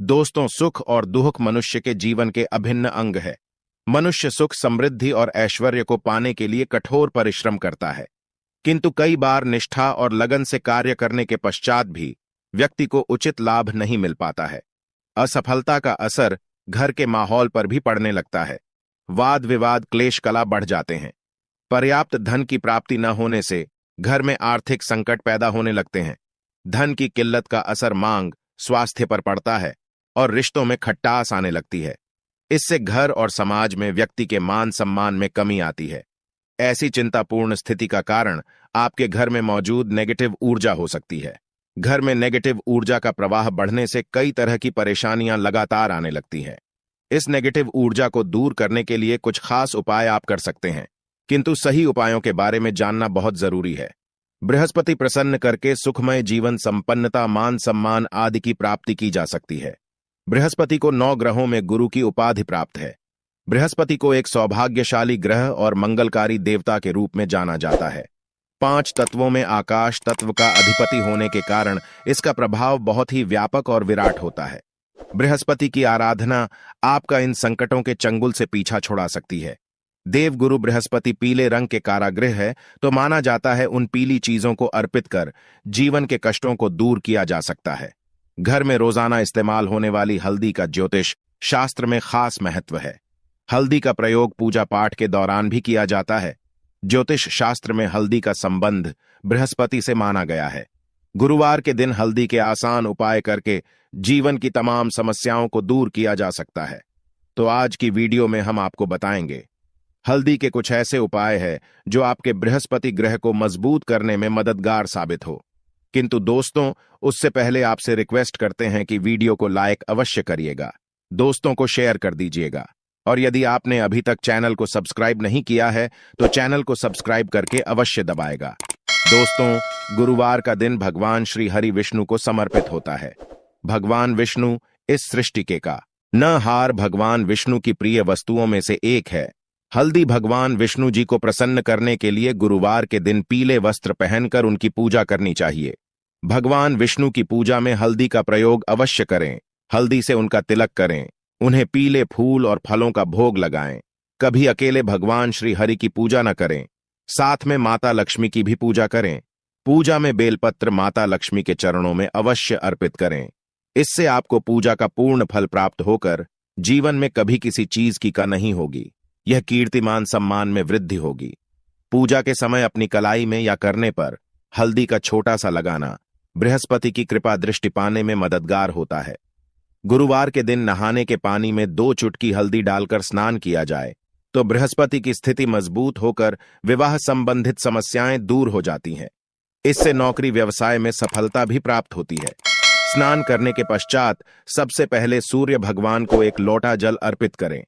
दोस्तों, सुख और दुख मनुष्य के जीवन के अभिन्न अंग है। मनुष्य सुख, समृद्धि और ऐश्वर्य को पाने के लिए कठोर परिश्रम करता है, किंतु कई बार निष्ठा और लगन से कार्य करने के पश्चात भी व्यक्ति को उचित लाभ नहीं मिल पाता है। असफलता का असर घर के माहौल पर भी पड़ने लगता है। वाद विवाद, क्लेश कला बढ़ जाते हैं। पर्याप्त धन की प्राप्ति न होने से घर में आर्थिक संकट पैदा होने लगते हैं। धन की किल्लत का असर मांग, स्वास्थ्य पर पड़ता है और रिश्तों में खटास आने लगती है। इससे घर और समाज में व्यक्ति के मान सम्मान में कमी आती है। ऐसी चिंतापूर्ण स्थिति का कारण आपके घर में मौजूद नेगेटिव ऊर्जा हो सकती है। घर में नेगेटिव ऊर्जा का प्रवाह बढ़ने से कई तरह की परेशानियां लगातार आने लगती हैं। इस नेगेटिव ऊर्जा को दूर करने के लिए कुछ खास उपाय आप कर सकते हैं, किंतु सही उपायों के बारे में जानना बहुत जरूरी है। बृहस्पति प्रसन्न करके सुखमय जीवन, संपन्नता, मान सम्मान आदि की प्राप्ति की जा सकती है। बृहस्पति को 9 ग्रहों में गुरु की उपाधि प्राप्त है। बृहस्पति को एक सौभाग्यशाली ग्रह और मंगलकारी देवता के रूप में जाना जाता है। 5 तत्वों में आकाश तत्व का अधिपति होने के कारण इसका प्रभाव बहुत ही व्यापक और विराट होता है। बृहस्पति की आराधना आपका इन संकटों के चंगुल से पीछा छुड़ा सकती है। देवगुरु बृहस्पति पीले रंग के कारागृह है, तो माना जाता है उन पीली चीजों को अर्पित कर जीवन के कष्टों को दूर किया जा सकता है। घर में रोजाना इस्तेमाल होने वाली हल्दी का ज्योतिष शास्त्र में खास महत्व है। हल्दी का प्रयोग पूजा पाठ के दौरान भी किया जाता है। ज्योतिष शास्त्र में हल्दी का संबंध बृहस्पति से माना गया है। गुरुवार के दिन हल्दी के आसान उपाय करके जीवन की तमाम समस्याओं को दूर किया जा सकता है। तो आज की वीडियो में हम आपको बताएंगे हल्दी के कुछ ऐसे उपाय हैं जो आपके बृहस्पति ग्रह को मजबूत करने में मददगार साबित हो। किंतु दोस्तों, उससे पहले आपसे रिक्वेस्ट करते हैं कि वीडियो को लाइक अवश्य करिएगा, दोस्तों को शेयर कर दीजिएगा, और यदि आपने अभी तक चैनल को सब्सक्राइब नहीं किया है तो चैनल को सब्सक्राइब करके अवश्य दबाएगा। दोस्तों, गुरुवार का दिन भगवान श्री हरि विष्णु को समर्पित होता है। भगवान विष्णु इस सृष्टि के का नहार भगवान विष्णु की प्रिय वस्तुओं में से एक है। हल्दी भगवान विष्णु जी को प्रसन्न करने के लिए गुरुवार के दिन पीले वस्त्र पहनकर उनकी पूजा करनी चाहिए। भगवान विष्णु की पूजा में हल्दी का प्रयोग अवश्य करें। हल्दी से उनका तिलक करें, उन्हें पीले फूल और फलों का भोग लगाएं। कभी अकेले भगवान श्री हरि की पूजा न करें, साथ में माता लक्ष्मी की भी पूजा करें। पूजा में बेलपत्र माता लक्ष्मी के चरणों में अवश्य अर्पित करें। इससे आपको पूजा का पूर्ण फल प्राप्त होकर जीवन में कभी किसी चीज की कमी नहीं होगी। यह कीर्तिमान सम्मान में वृद्धि होगी। पूजा के समय अपनी कलाई में या करने पर हल्दी का छोटा सा लगाना बृहस्पति की कृपा दृष्टि पाने में मददगार होता है। गुरुवार के दिन नहाने के पानी में 2 चुटकी हल्दी डालकर स्नान किया जाए तो बृहस्पति की स्थिति मजबूत होकर विवाह संबंधित समस्याएं दूर हो जाती हैं। इससे नौकरी व्यवसाय में सफलता भी प्राप्त होती है। स्नान करने के पश्चात सबसे पहले सूर्य भगवान को एक लोटा जल अर्पित करें।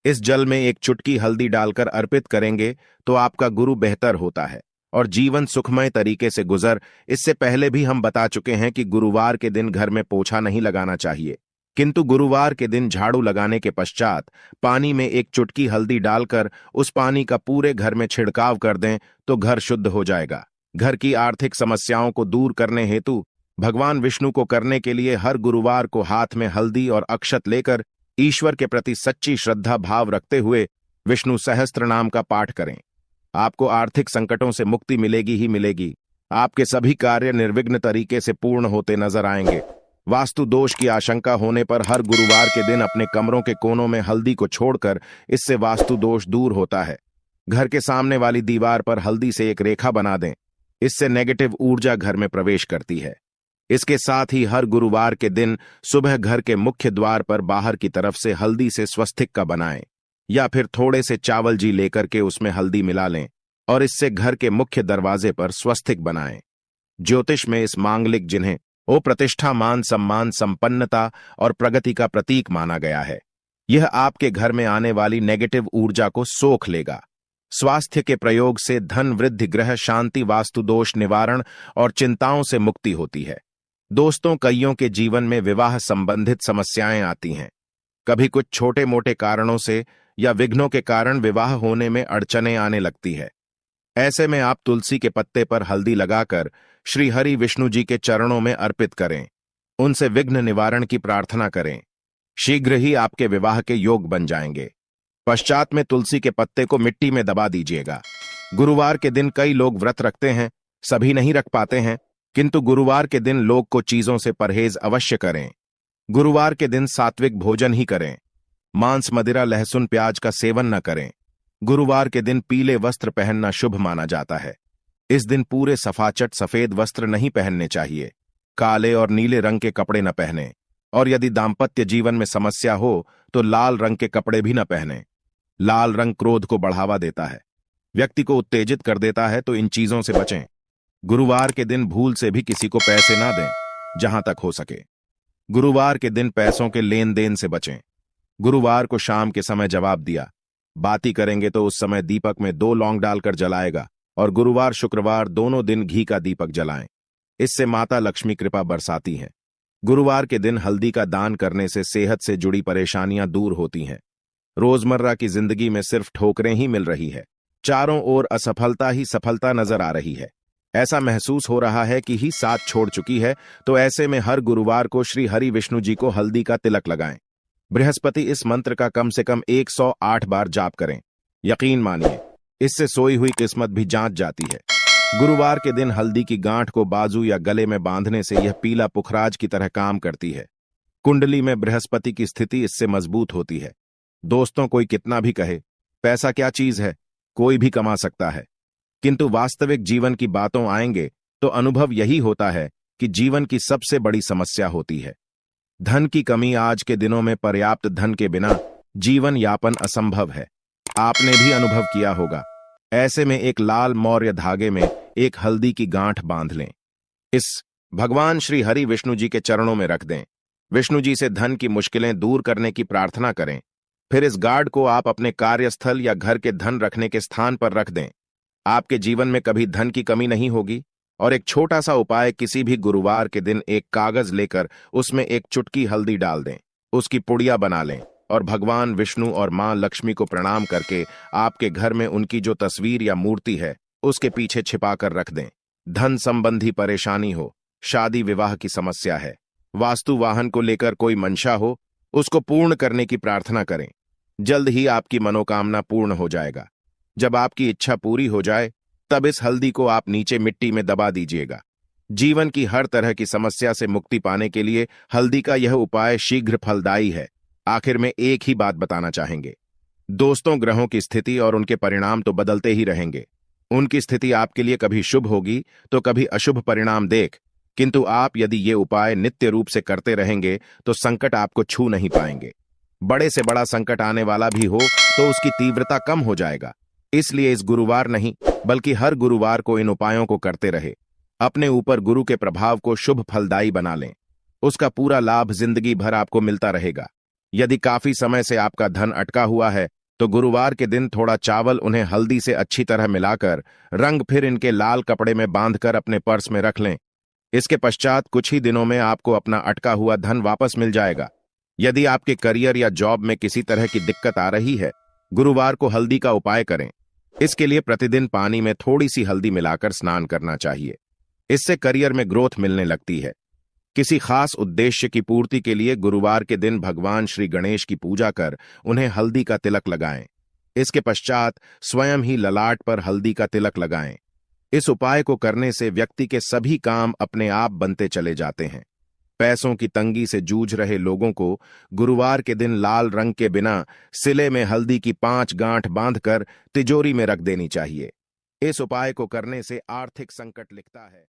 इस जल में 1 चुटकी हल्दी डालकर अर्पित करेंगे तो आपका गुरु बेहतर होता है और जीवन सुखमय तरीके से गुजर। इससे पहले भी हम बता चुके हैं कि गुरुवार के दिन घर में पोछा नहीं लगाना चाहिए, किंतु गुरुवार के दिन झाड़ू लगाने के पश्चात पानी में 1 चुटकी हल्दी डालकर उस पानी का पूरे घर में छिड़काव कर दें तो घर शुद्ध हो जाएगा। घर की आर्थिक समस्याओं को दूर करने हेतु भगवान विष्णु को करने के लिए हर गुरुवार को हाथ में हल्दी और अक्षत लेकर ईश्वर के प्रति सच्ची श्रद्धा भाव रखते हुए विष्णु सहस्त्र नाम का पाठ करें। आपको आर्थिक संकटों से मुक्ति मिलेगी ही मिलेगी। आपके सभी कार्य निर्विघ्न तरीके से पूर्ण होते नजर आएंगे। वास्तु दोष की आशंका होने पर हर गुरुवार के दिन अपने कमरों के कोनों में हल्दी को छोड़कर इससे वास्तु दोष दूर होता है। घर के सामने वाली दीवार पर हल्दी से एक रेखा बना दें, इससे नेगेटिव ऊर्जा घर में प्रवेश करती है। इसके साथ ही हर गुरुवार के दिन सुबह घर के मुख्य द्वार पर बाहर की तरफ से हल्दी से स्वस्तिक का बनाएं, या फिर थोड़े से चावल जी लेकर के उसमें हल्दी मिला लें और इससे घर के मुख्य दरवाजे पर स्वस्तिक बनाएं। ज्योतिष में इस मांगलिक जिन्हें वो प्रतिष्ठा, मान सम्मान, संपन्नता और प्रगति का प्रतीक माना गया है। यह आपके घर में आने वाली नेगेटिव ऊर्जा को सोख लेगा। स्वास्थ्य के प्रयोग से धन वृद्धि, ग्रह शांति, वास्तु दोष निवारण और चिंताओं से मुक्ति होती है। दोस्तों, कईयों के जीवन में विवाह संबंधित समस्याएं आती हैं। कभी कुछ छोटे मोटे कारणों से या विघ्नों के कारण विवाह होने में अड़चनें आने लगती है। ऐसे में आप तुलसी के पत्ते पर हल्दी लगाकर श्री हरि विष्णु जी के चरणों में अर्पित करें। उनसे विघ्न निवारण की प्रार्थना करें। शीघ्र ही आपके विवाह के योग बन जाएंगे। पश्चात में तुलसी के पत्ते को मिट्टी में दबा दीजिएगा। गुरुवार के दिन कई लोग व्रत रखते हैं, सभी नहीं रख पाते हैं, किंतु गुरुवार के दिन लोग को चीजों से परहेज अवश्य करें। गुरुवार के दिन सात्विक भोजन ही करें। मांस, मदिरा, लहसुन, प्याज का सेवन न करें। गुरुवार के दिन पीले वस्त्र पहनना शुभ माना जाता है। इस दिन पूरे सफाचट सफेद वस्त्र नहीं पहनने चाहिए। काले और नीले रंग के कपड़े न पहने, और यदि दाम्पत्य जीवन में समस्या हो तो लाल रंग के कपड़े भी न पहने। लाल रंग क्रोध को बढ़ावा देता है, व्यक्ति को उत्तेजित कर देता है, तो इन चीजों से बचें। गुरुवार के दिन भूल से भी किसी को पैसे ना दें, जहां तक हो सके। गुरुवार के दिन पैसों के लेन देन से बचें। गुरुवार को शाम के समय जवाब दिया बाती करेंगे तो उस समय दीपक में 2 लौंग डालकर जलाएगा, और गुरुवार शुक्रवार दोनों दिन घी का दीपक जलाएं। इससे माता लक्ष्मी कृपा बरसाती हैं। गुरुवार के दिन हल्दी का दान करने से सेहत से जुड़ी परेशानियां दूर होती हैं। रोजमर्रा की जिंदगी में सिर्फ ठोकरें ही मिल रही है, चारों ओर असफलता ही सफलता नजर आ रही है। ऐसा महसूस हो रहा है कि ही साथ छोड़ चुकी है, तो ऐसे में हर गुरुवार को श्री हरि विष्णु जी को हल्दी का तिलक लगाएं। बृहस्पति इस मंत्र का कम से कम 108 बार जाप करें। यकीन मानिए, इससे सोई हुई किस्मत भी जांच जाती है। गुरुवार के दिन हल्दी की गांठ को बाजू या गले में बांधने से यह पीला पुखराज की तरह काम करती है। कुंडली में बृहस्पति की स्थिति इससे मजबूत होती है। दोस्तों, कोई कितना भी कहे पैसा क्या चीज है, कोई भी कमा सकता है, किंतु वास्तविक जीवन की बातों आएंगे तो अनुभव यही होता है कि जीवन की सबसे बड़ी समस्या होती है धन की कमी। आज के दिनों में पर्याप्त धन के बिना जीवन यापन असंभव है। आपने भी अनुभव किया होगा। ऐसे में एक लाल मौर्य धागे में एक हल्दी की गांठ बांध लें। इस भगवान श्री हरि विष्णु जी के चरणों में रख दें। विष्णु जी से धन की मुश्किलें दूर करने की प्रार्थना करें। फिर इस गार्ड को आप अपने कार्यस्थल या घर के धन रखने के स्थान पर रख दें। आपके जीवन में कभी धन की कमी नहीं होगी। और एक छोटा सा उपाय, किसी भी गुरुवार के दिन एक कागज लेकर उसमें एक चुटकी हल्दी डाल दें, उसकी पुड़िया बना लें और भगवान विष्णु और मां लक्ष्मी को प्रणाम करके आपके घर में उनकी जो तस्वीर या मूर्ति है उसके पीछे छिपाकर रख दें। धन संबंधी परेशानी हो, शादी विवाह की समस्या है, वास्तु वाहन को लेकर कोई मंशा हो, उसको पूर्ण करने की प्रार्थना करें। जल्द ही आपकी मनोकामना पूर्ण हो जाएगा। जब आपकी इच्छा पूरी हो जाए तब इस हल्दी को आप नीचे मिट्टी में दबा दीजिएगा। जीवन की हर तरह की समस्या से मुक्ति पाने के लिए हल्दी का यह उपाय शीघ्र फलदायी है। आखिर में एक ही बात बताना चाहेंगे दोस्तों, ग्रहों की स्थिति और उनके परिणाम तो बदलते ही रहेंगे। उनकी स्थिति आपके लिए कभी शुभ होगी तो कभी अशुभ परिणाम देख, किंतु आप यदि ये उपाय नित्य रूप से करते रहेंगे तो संकट आपको छू नहीं पाएंगे। बड़े से बड़ा संकट आने वाला भी हो तो उसकी तीव्रता कम हो जाएगा। इसलिए इस गुरुवार नहीं बल्कि हर गुरुवार को इन उपायों को करते रहे। अपने ऊपर गुरु के प्रभाव को शुभ फलदायी बना लें। उसका पूरा लाभ जिंदगी भर आपको मिलता रहेगा। यदि काफी समय से आपका धन अटका हुआ है तो गुरुवार के दिन थोड़ा चावल उन्हें हल्दी से अच्छी तरह मिलाकर रंग फिर इनके लाल कपड़े में बांधकर अपने पर्स में रख लें। इसके पश्चात कुछ ही दिनों में आपको अपना अटका हुआ धन वापस मिल जाएगा। यदि आपके करियर या जॉब में किसी तरह की दिक्कत आ रही है, गुरुवार को हल्दी का उपाय करें। इसके लिए प्रतिदिन पानी में थोड़ी सी हल्दी मिलाकर स्नान करना चाहिए। इससे करियर में ग्रोथ मिलने लगती है। किसी खास उद्देश्य की पूर्ति के लिए गुरुवार के दिन भगवान श्री गणेश की पूजा कर उन्हें हल्दी का तिलक लगाएं। इसके पश्चात स्वयं ही ललाट पर हल्दी का तिलक लगाएं। इस उपाय को करने से व्यक्ति के सभी काम अपने आप बनते चले जाते हैं। पैसों की तंगी से जूझ रहे लोगों को गुरुवार के दिन लाल रंग के बिना सिले में हल्दी की 5 गांठ बांधकर तिजोरी में रख देनी चाहिए। इस उपाय को करने से आर्थिक संकट लिखता है।